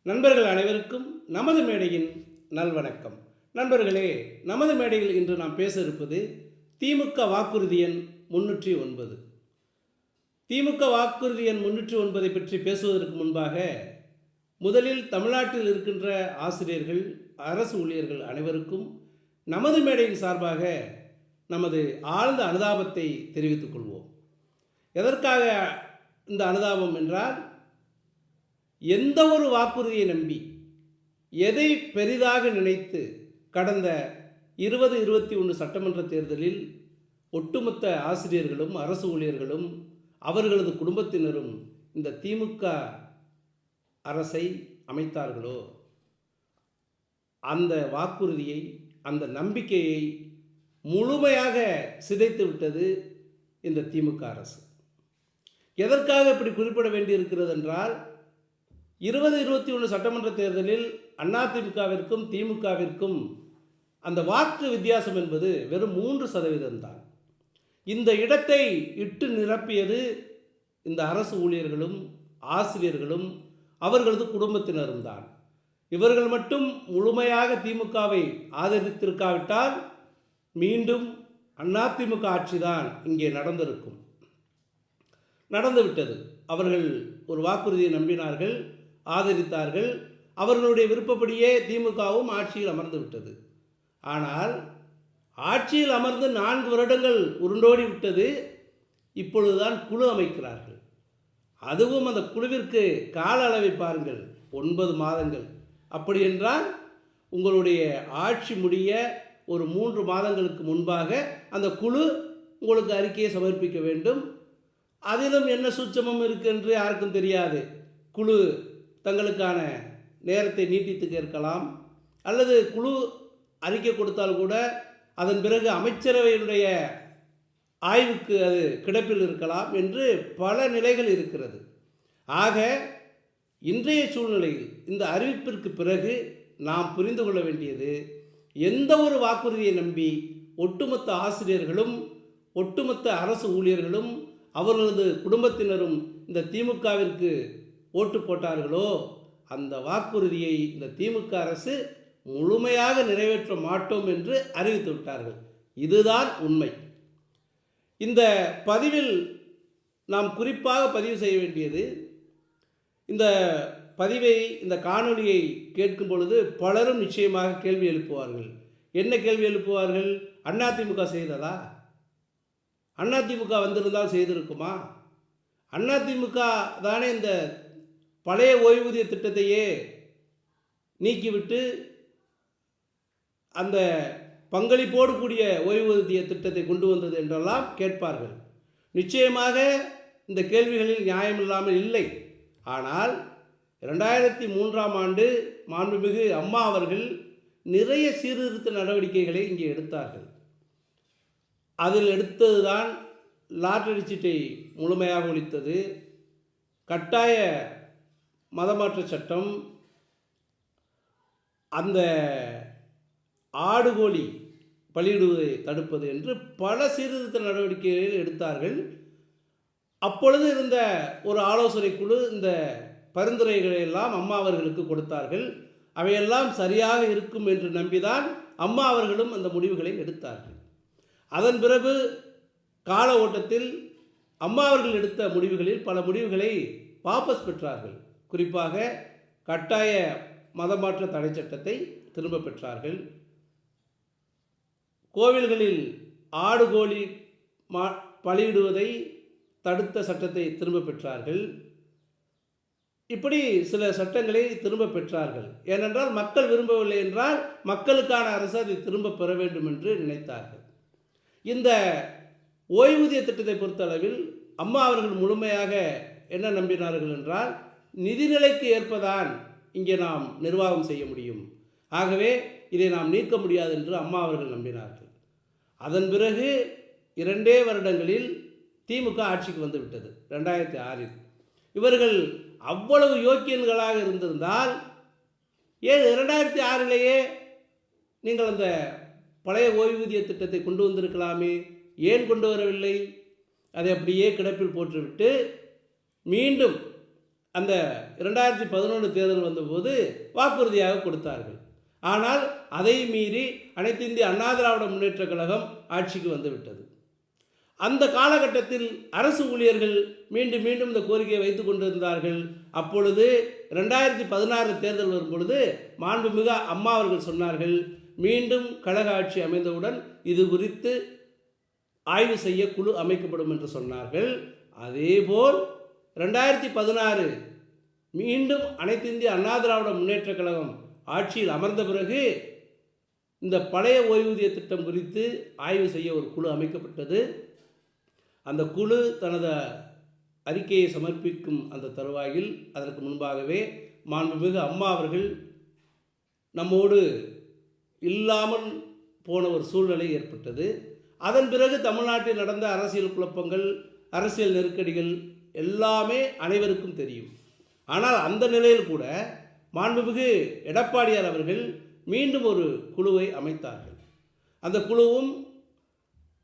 நண்பர்கள் அனைவருக்கும் நமது மேடையின் நல்வணக்கம். நண்பர்களே, நமது மேடையில் இன்று நாம் பேச இருப்பது திமுக வாக்குறுதி எண் 309. திமுக வாக்குறுதி எண் 309 பற்றி பேசுவதற்கு முன்பாக முதலில் தமிழ்நாட்டில் இருக்கின்ற ஆசிரியர்கள், அரசு ஊழியர்கள் அனைவருக்கும் நமது மேடையின் சார்பாக நமது ஆழ்ந்த அனுதாபத்தை தெரிவித்துக் கொள்வோம். எதற்காக இந்த அனுதாபம் என்றால், எந்த ஒரு வாக்குறுதியை நம்பி எதை பெரிதாக நினைத்து கடந்த 2021 சட்டமன்ற தேர்தலில் ஒட்டுமொத்த ஆசிரியர்களும் அரசு ஊழியர்களும் அவர்களது குடும்பத்தினரும் இந்த திமுக அரசை அமைத்தார்களோ, அந்த வாக்குறுதியை, அந்த நம்பிக்கையை முழுமையாக சிதைத்து விட்டது இந்த திமுக அரசு. எதற்காக இப்படி குறிப்பிட வேண்டியிருக்கிறது என்றால், 2021 சட்டமன்ற தேர்தலில் அதிமுகவிற்கும் திமுகவிற்கும் அந்த வாக்கு வித்தியாசம் என்பது வெறும் 3% தான். இந்த இடத்தை இட்டு நிரப்பியது இந்த அரசு ஊழியர்களும் ஆசிரியர்களும் அவர்களது குடும்பத்தினரும் தான். இவர்கள் மட்டும் முழுமையாக திமுகவை ஆதரித்திருக்காவிட்டால் மீண்டும் அதிமுக ஆட்சிதான் இங்கே நடந்துவிட்டது. அவர்கள் ஒரு வாக்குறுதியை நம்பினார்கள், ஆதரித்தார்கள். அவர்களுடைய விருப்பப்படியே திமுகவும் ஆட்சியில் அமர்ந்து விட்டது. ஆனால் ஆட்சியில் அமர்ந்து 4 வருடங்கள் உருண்டோடி விட்டது. இப்பொழுதுதான் குழு அமைக்கிறார்கள். அதுவும் அந்த குழுவிற்கு கால அளவை பாருங்கள், 9 மாதங்கள். அப்படி என்றால் உங்களுடைய ஆட்சி முடிய ஒரு 3 மாதங்களுக்கு முன்பாக அந்த குழு உங்களுக்கு அறிக்கையை சமர்ப்பிக்க வேண்டும். அதிலும் என்ன சூட்சமம் இருக்குது என்று யாருக்கும் தெரியாது. குழு தங்களுக்கான நேரத்தை நீட்டித்து கேட்கலாம், அல்லது குழு அறிக்கை கொடுத்தால் கூட அதன் பிறகு அமைச்சரவையினுடைய ஆய்வுக்கு அது கிடப்பில் இருக்கலாம் என்று பல நிலைகள் இருக்கிறது. ஆக இன்றைய சூழ்நிலையில் இந்த அறிவிப்பிற்கு பிறகு நாம் புரிந்து கொள்ள வேண்டியது, எந்த ஒரு வாக்குறுதியை நம்பி ஒட்டுமொத்த ஆசிரியர்களும் ஒட்டுமொத்த அரசு ஊழியர்களும் அவர்களது குடும்பத்தினரும் இந்த திமுகவிற்கு ஓட்டு போட்டார்களோ, அந்த வாக்குறுதியை இந்த திமுக அரசு முழுமையாக நிறைவேற்ற மாட்டோம் என்று அறிவித்து விட்டார்கள். இதுதான் உண்மை. இந்த பதிவில் நாம் குறிப்பாக பதிவு செய்ய வேண்டியது, இந்த பதிவை, இந்த காணொலியை கேட்கும் பொழுது பலரும் நிச்சயமாக கேள்வி எழுப்புவார்கள். என்ன கேள்வி எழுப்புவார்கள்? அதிமுக செய்ததா? அதிமுக வந்திருந்தால் செய்திருக்குமா? அதிமுக தானே இந்த பழைய ஓய்வூதிய திட்டத்தையே நீக்கிவிட்டு அந்த பங்களிப்போடு கூடிய ஓய்வூதிய திட்டத்தை கொண்டு வந்தது என்றெல்லாம் கேட்பார்கள். நிச்சயமாக இந்த கேள்விகளில் நியாயமில்லாமல் இல்லை. ஆனால் 2003ஆம் ஆண்டு மாண்புமிகு அம்மா அவர்கள் நிறைய சீர்திருத்த நடவடிக்கைகளை இங்கே எடுத்தார்கள். அதில் எடுத்ததுதான் லாட்டரி சீட்டை முழுமையாக ஒழித்தது, கட்டாய மதமாற்ற சட்டம், அந்த ஆடு கோழி பலியிடுவதை தடுப்பது என்று பல சீர்திருத்த நடவடிக்கைகள் எடுத்தார்கள். அப்பொழுது இருந்த ஒரு ஆலோசனை குழு இந்த பரிந்துரைகளை எல்லாம் அம்மா அவர்களுக்கு கொடுத்தார்கள். அவையெல்லாம் சரியாக இருக்கும் என்று நம்பிதான் அம்மா அவர்களும் அந்த முடிவுகளை எடுத்தார்கள். அதன் பிறகு கால ஓட்டத்தில் அம்மா அவர்கள் எடுத்த முடிவுகளில் பல முடிவுகளை வாபஸ் பெற்றார்கள். குறிப்பாக கட்டாய மதமாற்ற தடை சட்டத்தை திரும்ப பெற்றார்கள். கோவில்களில் ஆடு கோழி பலியிடுவதை தடுத்த சட்டத்தை திரும்ப பெற்றார்கள். இப்படி சில சட்டங்களை திரும்ப பெற்றார்கள். ஏனென்றால் மக்கள் விரும்பவில்லை என்றால் மக்களுக்கான அரசு அதை திரும்ப பெற வேண்டும் என்று நினைத்தார்கள். இந்த ஓய்வூதிய திட்டத்தை பொறுத்தளவில் அம்மா அவர்கள் முழுமையாக என்ன நம்பினார்கள் என்றால், நிதிநிலைக்கு ஏற்பதான் இங்கே நாம் நிர்வாகம் செய்ய முடியும், ஆகவே இதை நாம் நீக்க முடியாது என்று அம்மா அவர்கள் நம்பினார்கள். அதன் பிறகு 2 வருடங்களில் திமுக ஆட்சிக்கு வந்துவிட்டது 2006. இவர்கள் அவ்வளவு யோக்கியன்களாக இருந்திருந்தால் ஏன் 2006லேயே நீங்கள் அந்த பழைய ஓய்வூதிய திட்டத்தை கொண்டு வந்திருக்கலாமே? ஏன் கொண்டு வரவில்லை? அதை அப்படியே கிடப்பில் போட்டுவிட்டு மீண்டும் அந்த 2011 தேர்தல் வந்தபோது வாக்குறுதியாக கொடுத்தார்கள். ஆனால் அதை மீறி அனைத்து இந்திய அண்ணா திராவிட முன்னேற்றக் கழகம் ஆட்சிக்கு வந்துவிட்டது. அந்த காலகட்டத்தில் அரசு ஊழியர்கள் மீண்டும் மீண்டும் இந்த கோரிக்கையை வைத்துக் கொண்டிருந்தார்கள். அப்பொழுது 2016 தேர்தல் வரும் பொழுது மாண்புமிகு அம்மா அவர்கள் சொன்னார்கள், மீண்டும் கழக ஆட்சி அமைந்தவுடன் இது குறித்து ஆய்வு செய்ய குழு அமைக்கப்படும் என்று சொன்னார்கள். அதேபோல் 2016 மீண்டும் அனைத்து இந்திய அண்ணா திராவிட முன்னேற்றக் கழகம் ஆட்சியில் அமர்ந்த பிறகு இந்த பழைய ஓய்வூதிய திட்டம் குறித்து ஆய்வு செய்ய ஒரு குழு அமைக்கப்பட்டது. அந்த குழு தனது அறிக்கையை சமர்ப்பிக்கும் அந்த தருவாயில் அதற்கு முன்பாகவே மாண்புமிகு அம்மா அவர்கள் நம்மோடு இல்லாமல் போன ஒரு சூழ்நிலை ஏற்பட்டது. அதன் பிறகு தமிழ்நாட்டில் நடந்த அரசியல் குழப்பங்கள், அரசியல் நெருக்கடிகள் எல்லாமே அனைவருக்கும் தெரியும். ஆனால் அந்த நிலையில் கூட மாண்புமிகு எடப்பாடியார் அவர்கள் மீண்டும் ஒரு குழுவை அமைத்தார்கள். அந்த குழுவும்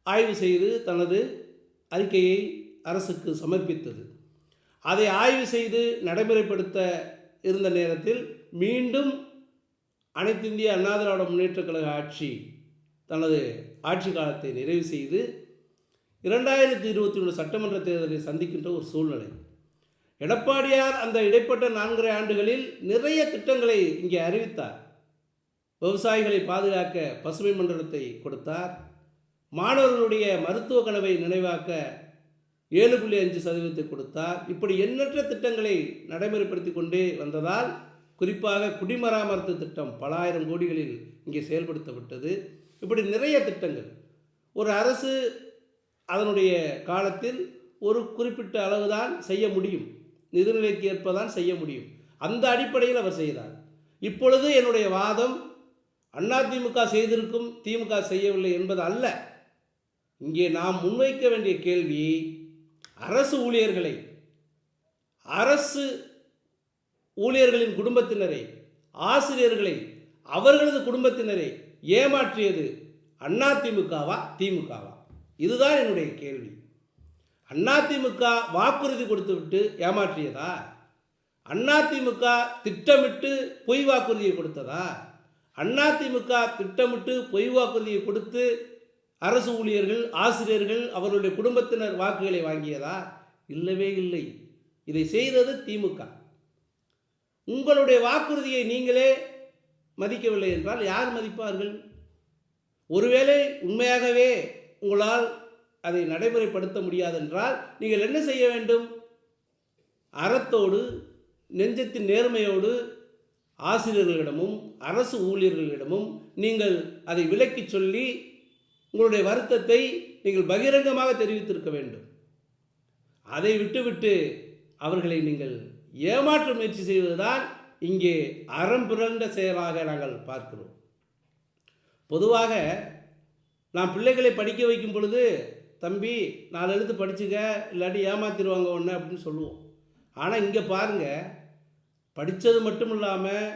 ஆய்வு செய்து தனது அறிக்கையை அரசுக்கு சமர்ப்பித்தது. அதை ஆய்வு செய்து நடைமுறைப்படுத்த இருந்த நேரத்தில் மீண்டும் அனைத்து இந்திய அண்ணா திராவிட முன்னேற்றக் கழக ஆட்சி தனது ஆட்சி காலத்தை நிறைவு செய்து 2021 சட்டமன்ற தேர்தலை சந்திக்கின்ற ஒரு சூழ்நிலை. எடப்பாடியார் அந்த இடைப்பட்ட 4.5 ஆண்டுகளில் நிறைய திட்டங்களை இங்கே அறிவித்தார். விவசாயிகளை பாதுகாக்க பசுமை மண்டலத்தை கொடுத்தார். மாணவர்களுடைய மருத்துவ கனவை நினைவாக்க 7.5% கொடுத்தார். இப்படி எண்ணற்ற திட்டங்களை நடைமுறைப்படுத்தி கொண்டே வந்ததால் குறிப்பாக குடிமராமத்து திட்டம் பல ஆயிரம் கோடிகளில் இங்கே செயல்படுத்தப்பட்டது. இப்படி நிறைய திட்டங்கள். ஒரு அரசு அதனுடைய காலத்தில் ஒரு குறிப்பிட்ட அளவுதான் செய்ய முடியும், நிதிநிலைக்கு ஏற்பதான் செய்ய முடியும். அந்த அடிப்படையில் அவர் செய்தார். இப்பொழுது என்னுடைய வாதம் அதிமுக செய்திருக்கும், திமுக செய்யவில்லை என்பது அல்ல. இங்கே நாம் முன்வைக்க வேண்டிய கேள்வி, அரசு ஊழியர்களை, அரசு ஊழியர்களின் குடும்பத்தினரை, ஆசிரியர்களை, அவர்களது குடும்பத்தினரை ஏமாற்றியது அதிமுகவா திமுகவா? இதுதான் என்னுடைய கேள்வி. அதிமுக வாக்குறுதி கொடுத்துவிட்டு ஏமாற்றியதா? அதிமுக திட்டமிட்டு பொய் வாக்குறுதியை கொடுத்ததா? அதிமுக திட்டமிட்டு பொய் வாக்குறுதியை கொடுத்து அரசு ஊழியர்கள், ஆசிரியர்கள், அவர்களுடைய குடும்பத்தினர் வாக்குகளை வாங்கியதா? இல்லவே இல்லை. இதை செய்தது திமுக. உங்களுடைய வாக்குறுதியை நீங்களே மதிக்கவில்லை என்றால் யார் மதிப்பார்கள்? ஒருவேளை உண்மையாகவே உங்களால் அதை நடைமுறைப்படுத்த முடியாதென்றால் நீங்கள் என்ன செய்ய வேண்டும்? அறத்தோடு, நெஞ்சத்தின் நேர்மையோடு ஆசிரியர்களிடமும் அரசு ஊழியர்களிடமும் நீங்கள் அதை விளக்கி சொல்லி உங்களுடைய வருத்தத்தை நீங்கள் பகிரங்கமாக தெரிவித்திருக்க வேண்டும். அதை விட்டுவிட்டு அவர்களை நீங்கள் ஏமாற்ற முயற்சி செய்வதுதான் இங்கே அறம் பிறந்த செயலாக நாங்கள் பார்க்கிறோம். பொதுவாக நான் பிள்ளைகளை படிக்க வைக்கும் பொழுது, தம்பி 4 எழுத்து படிச்சுக்க, இல்லாட்டி ஏமாத்திடுவாங்க ஒன்று அப்படின்னு சொல்லுவோம். ஆனால் இங்கே பாருங்கள், படித்தது மட்டும் இல்லாமல்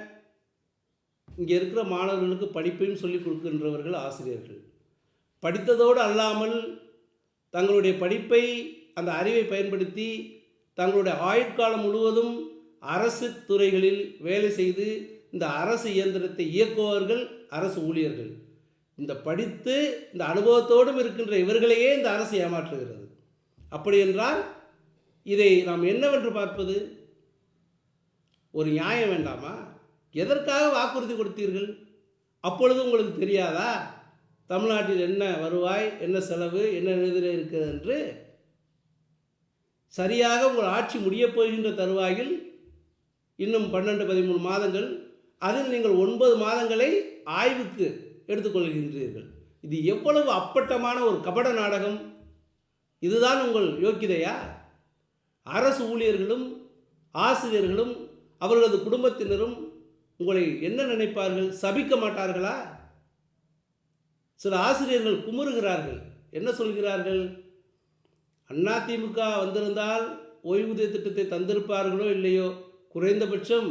இங்கே இருக்கிற மாணவர்களுக்கு படிப்பையும் சொல்லிக் கொடுக்கின்றவர்கள் ஆசிரியர்கள். படித்ததோடு அல்லாமல் தங்களுடைய படிப்பை, அந்த அறிவை பயன்படுத்தி தங்களுடைய ஆயுட்காலம் முழுவதும் அரசு துறைகளில் வேலை செய்து இந்த அரசு இயந்திரத்தை இயக்குபவர்கள் அரசு ஊழியர்கள். இந்த படித்து இந்த அனுபவத்தோடும் இருக்கின்ற இவர்களையே இந்த அரசு ஏமாற்றுகிறது. அப்படி என்றால் இதை நாம் என்னவென்று பார்ப்பது? ஒரு நியாயம் வேண்டாமா? எதற்காக வாக்குறுதி கொடுத்தீர்கள்? அப்பொழுது உங்களுக்கு தெரியாதா தமிழ்நாட்டில் என்ன வருவாய், என்ன செலவு, என்ன நிதிநிலை இருக்கிறது என்று? சரியாக உங்கள் ஆட்சி முடியப் போகின்ற தருவாயில் இன்னும் 12-13 மாதங்கள், அதில் நீங்கள் 9 மாதங்களை ஆய்வுக்கு எடுத்துக்கொள்கின்றீர்கள். இது எவ்வளவு அப்பட்டமான ஒரு கபட நாடகம்! இதுதான் உங்கள் யோக்கியதையா? அரசு ஊழியர்களும் ஆசிரியர்களும் அவர்களது குடும்பத்தினரும் உங்களை என்ன நினைப்பார்கள்? சபிக்க மாட்டார்களா? சில ஆசிரியர்கள் குமுறுகிறார்கள். என்ன சொல்கிறார்கள்? அதிமுக வந்திருந்தால் ஓய்வூதிய திட்டத்தை தந்திருப்பார்களோ இல்லையோ, குறைந்தபட்சம்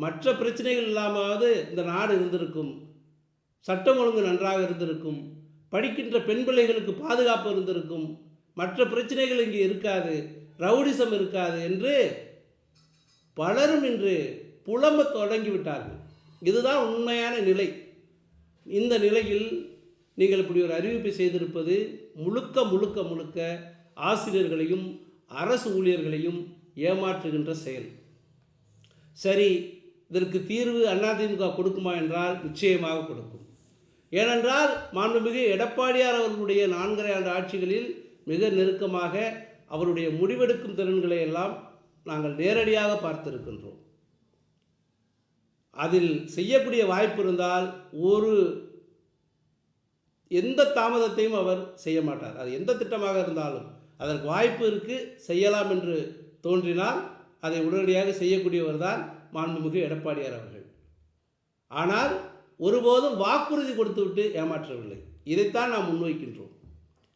மற்ற பிரச்சனைகள் இல்லாமாவது இந்த நாடு இருந்திருக்கும், சட்டம் ஒழுங்கு நன்றாக இருந்திருக்கும், படிக்கின்ற பெண் பிள்ளைகளுக்கு பாதுகாப்பு இருந்திருக்கும், மற்ற பிரச்சனைகள் இங்கே இருக்காது, ரவுடிசம் இருக்காது என்று பலரும் இன்று புலம்ப தொடங்கிவிட்டார்கள். இதுதான் உண்மையான நிலை. இந்த நிலையில் நீங்கள் இப்படி ஒரு அறிவிப்பை செய்திருப்பது முழுக்க முழுக்க முழுக்க ஆசிரியர்களையும் அரசு ஊழியர்களையும் ஏமாற்றுகின்ற செயல். சரி, இதற்கு தீர்வு அதிமுக கொடுக்குமா என்றால் நிச்சயமாக கொடுக்கும். ஏனென்றால் மாண்புமிகு எடப்பாடியார் அவர்களுடைய 4.5 ஆண்டு ஆட்சிகளில் மிக நெருக்கமாக அவருடைய முடிவெடுக்கும் திறன்களை எல்லாம் நாங்கள் நேரடியாக பார்த்திருக்கின்றோம். அதில் செய்யக்கூடிய வாய்ப்பு இருந்தால் எந்த தாமதத்தையும் அவர் செய்ய மாட்டார். அது எந்த திட்டமாக இருந்தாலும் அதற்கு வாய்ப்பு இருக்குது, செய்யலாம் என்று தோன்றினால் அதை உடனடியாக செய்யக்கூடியவர் தான் மாண்புமிகு எடப்பாடியார் அவர்கள். ஆனால் ஒருபோதும் வாக்குறுதி கொடுத்துவிட்டு ஏமாற்றவில்லை. இதைத்தான் நாம் முன்வைக்கின்றோம்.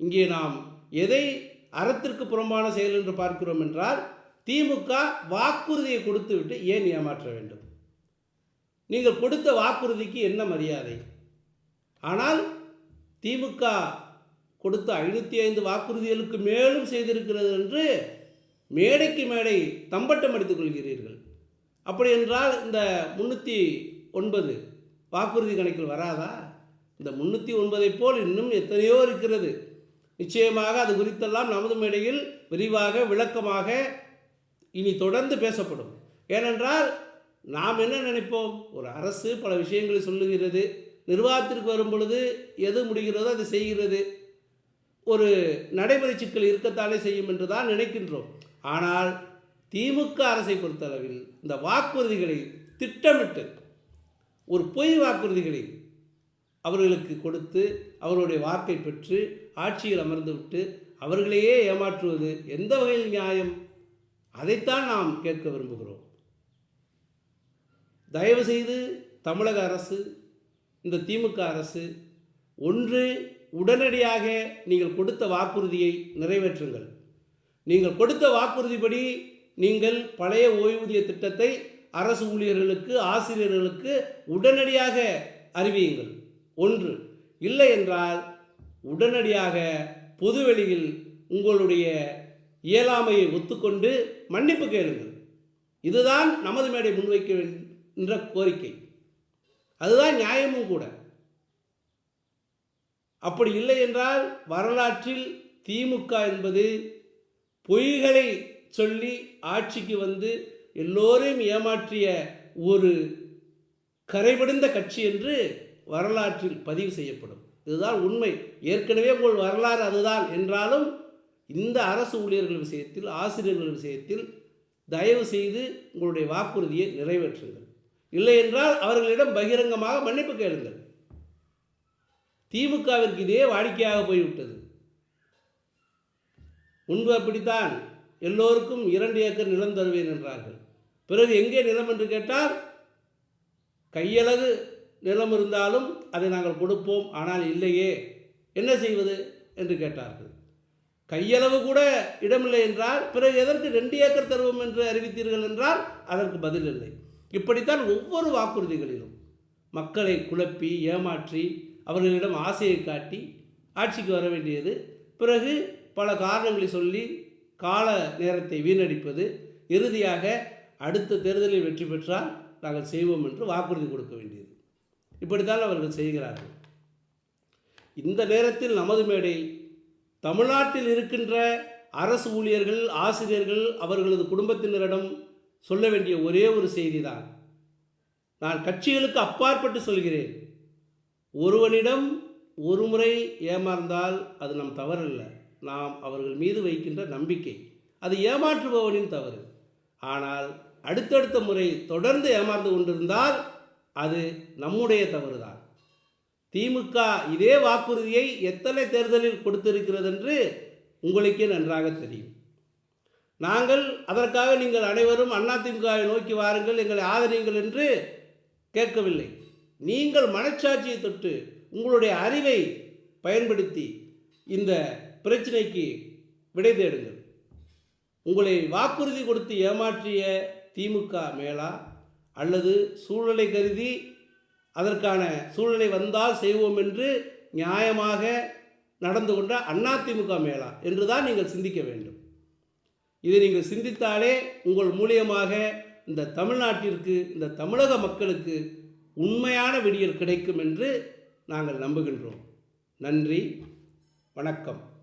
இங்கே நாம் எதை அறத்திற்கு புறம்பான செயல் என்று பார்க்கிறோம் என்றால், திமுக வாக்குறுதியை கொடுத்துவிட்டு ஏன் ஏமாற்ற வேண்டும்? நீங்கள் கொடுத்த வாக்குறுதிக்கு என்ன மரியாதை? ஆனால் திமுக கொடுத்த 505 வாக்குறுதிகளுக்கு மேலும் செய்திருக்கிறது என்று மேடைக்கு மேடை தம்பட்டம் அடித்துக் கொள்கிறீர்கள். அப்படி என்றால் இந்த 309 வாக்குறுதி கணக்கில் வராதா? இந்த 309 போல் இன்னும் எத்தனையோ இருக்கிறது. நிச்சயமாக அது குறித்தெல்லாம் நமது மேடையில் விரிவாக விளக்கமாக இனி தொடர்ந்து பேசப்படும். ஏனென்றால் நாம் என்ன நினைப்போம், ஒரு அரசு பல விஷயங்களை சொல்லுகிறது, நிர்வாகத்திற்கு வரும் பொழுது எது முடிகிறதோ அது செய்கிறது, ஒரு நடைமுறை சிக்கல் இருக்கத்தானே செய்யும் என்று தான் நினைக்கின்றோம். ஆனால் திமுக அரசை பொறுத்தளவில் இந்த வாக்குறுதிகளை திட்டமிட்டு ஒரு பொய் வாக்குறுதிகளை அவர்களுக்கு கொடுத்து அவர்களுடைய வாக்கை பெற்று ஆட்சியில் அமர்ந்துவிட்டு அவர்களையே ஏமாற்றுவது எந்த வகையில் நியாயம்? அதைத்தான் நாம் கேட்க விரும்புகிறோம். தயவு செய்து தமிழக அரசு, இந்த திமுக அரசு, ஒன்று உடனடியாக நீங்கள் கொடுத்த வாக்குறுதியை நிறைவேற்றுங்கள். நீங்கள் கொடுத்த வாக்குறுதிப்படி நீங்கள் பழைய ஓய்வூதிய திட்டத்தை அரசு ஊழியர்களுக்கு, ஆசிரியர்களுக்கு உடனடியாக அறிவியுங்கள். ஒன்று. இல்லை என்றால் உடனடியாக பொதுவெளியில் உங்களுடைய இயலாமையை ஒத்துக்கொண்டு மன்னிப்பு கேளுங்கள். இதுதான் நமது மேடை முன்வைக்க என்ற கோரிக்கை. அதுதான் நியாயமும் கூட. அப்படி இல்லை என்றால் வரலாற்றில் திமுக என்பது பொய்களை சொல்லி ஆட்சிக்கு வந்து எல்லோரையும் ஏமாற்றிய ஒரு கரைபடிந்த கட்சி என்று வரலாற்றில் பதிவு செய்யப்படும். இதுதான் உண்மை. ஏற்கனவே உங்கள் வரலாறு அதுதான் என்றாலும் இந்த அரசு ஊழியர்கள் விஷயத்தில், ஆசிரியர்கள் விஷயத்தில் தயவு செய்து உங்களுடைய வாக்குறுதியை நிறைவேற்றுங்கள். இல்லை என்றால் அவர்களிடம் பகிரங்கமாக மன்னிப்பு கேளுங்கள். திமுகவிற்கு இதே வாடிக்கையாக போய்விட்டது. முன்பு அப்படித்தான் எல்லோருக்கும் 2 ஏக்கர் நிலம் தருவேன் என்றார்கள். பிறகு எங்கே நிலம் என்று கேட்டால் கையளவு நிலம் இருந்தாலும் அதை நாங்கள் கொடுப்போம், ஆனால் இல்லையே என்ன செய்வது என்று கேட்டார்கள். கையளவு கூட இடமில்லை என்றால் பிறகு எதற்கு 2 ஏக்கர் தருவோம் என்று அறிவித்தீர்கள் என்றால் அதற்கு பதில் இல்லை. இப்படித்தான் ஒவ்வொரு வாக்குறுதிகளிலும் மக்களை குழப்பி ஏமாற்றி அவர்களிடம் ஆசையை காட்டி ஆட்சிக்கு வர வேண்டியது, பிறகு பல காரணங்களை சொல்லி கால நேரத்தை வீணடிப்பது, இறுதியாக அடுத்த தேர்தலில் வெற்றி பெற்றால் நாங்கள் செய்வோம் என்று வாக்குறுதி கொடுக்க வேண்டியது. இப்படித்தான் அவர்கள் செய்கிறார்கள். இந்த நேரத்தில் நமது மேடை தமிழ்நாட்டில் இருக்கின்ற அரசு ஊழியர்கள், ஆசிரியர்கள், அவர்களது குடும்பத்தினரிடம் சொல்ல வேண்டிய ஒரே ஒரு செய்தி தான். நான் கட்சிகளுக்கு அப்பாற்பட்டு சொல்கிறேன். ஒருவனிடம் ஒரு முறை ஏமாந்தால் அது நம் தவறல்ல, நாம் அவர்கள் மீது வைக்கின்ற நம்பிக்கை, அது ஏமாற்றுபவனின் தவறு. ஆனால் அடுத்தடுத்த முறை தொடர்ந்து ஏமாந்து கொண்டிருந்தால் அது நம்முடைய தவறுதான். திமுக இதே வாக்குறுதியை எத்தனை தேர்தலில் கொடுத்திருக்கிறது என்று உங்களுக்கே நன்றாக தெரியும். நாங்கள் அதற்காக நீங்கள் அனைவரும் அதிமுகவை நோக்கி வாருங்கள், எங்களை ஆதரியுங்கள் என்று கேட்கவில்லை. நீங்கள் மனச்சாட்சியை தொட்டு உங்களுடைய அறிவை பயன்படுத்தி இந்த பிரச்சனைக்கு விடை தேடுங்கள். உங்களை வாக்குறுதி கொடுத்து ஏமாற்றிய திமுக மேலா, அல்லது சூழ்நிலை கருதி அதற்கான சூழ்நிலை வந்தால் செய்வோம் என்று நியாயமாக நடந்து கொண்ட அதிமுக மேலா என்று தான் நீங்கள் சிந்திக்க வேண்டும். இதை நீங்கள் சிந்தித்தாலே உங்கள் மூலியமாக இந்த தமிழ்நாட்டிற்கு, இந்த தமிழக மக்களுக்கு உண்மையான விடியல் கிடைக்கும் என்று நாங்கள் நம்புகின்றோம். நன்றி, வணக்கம்.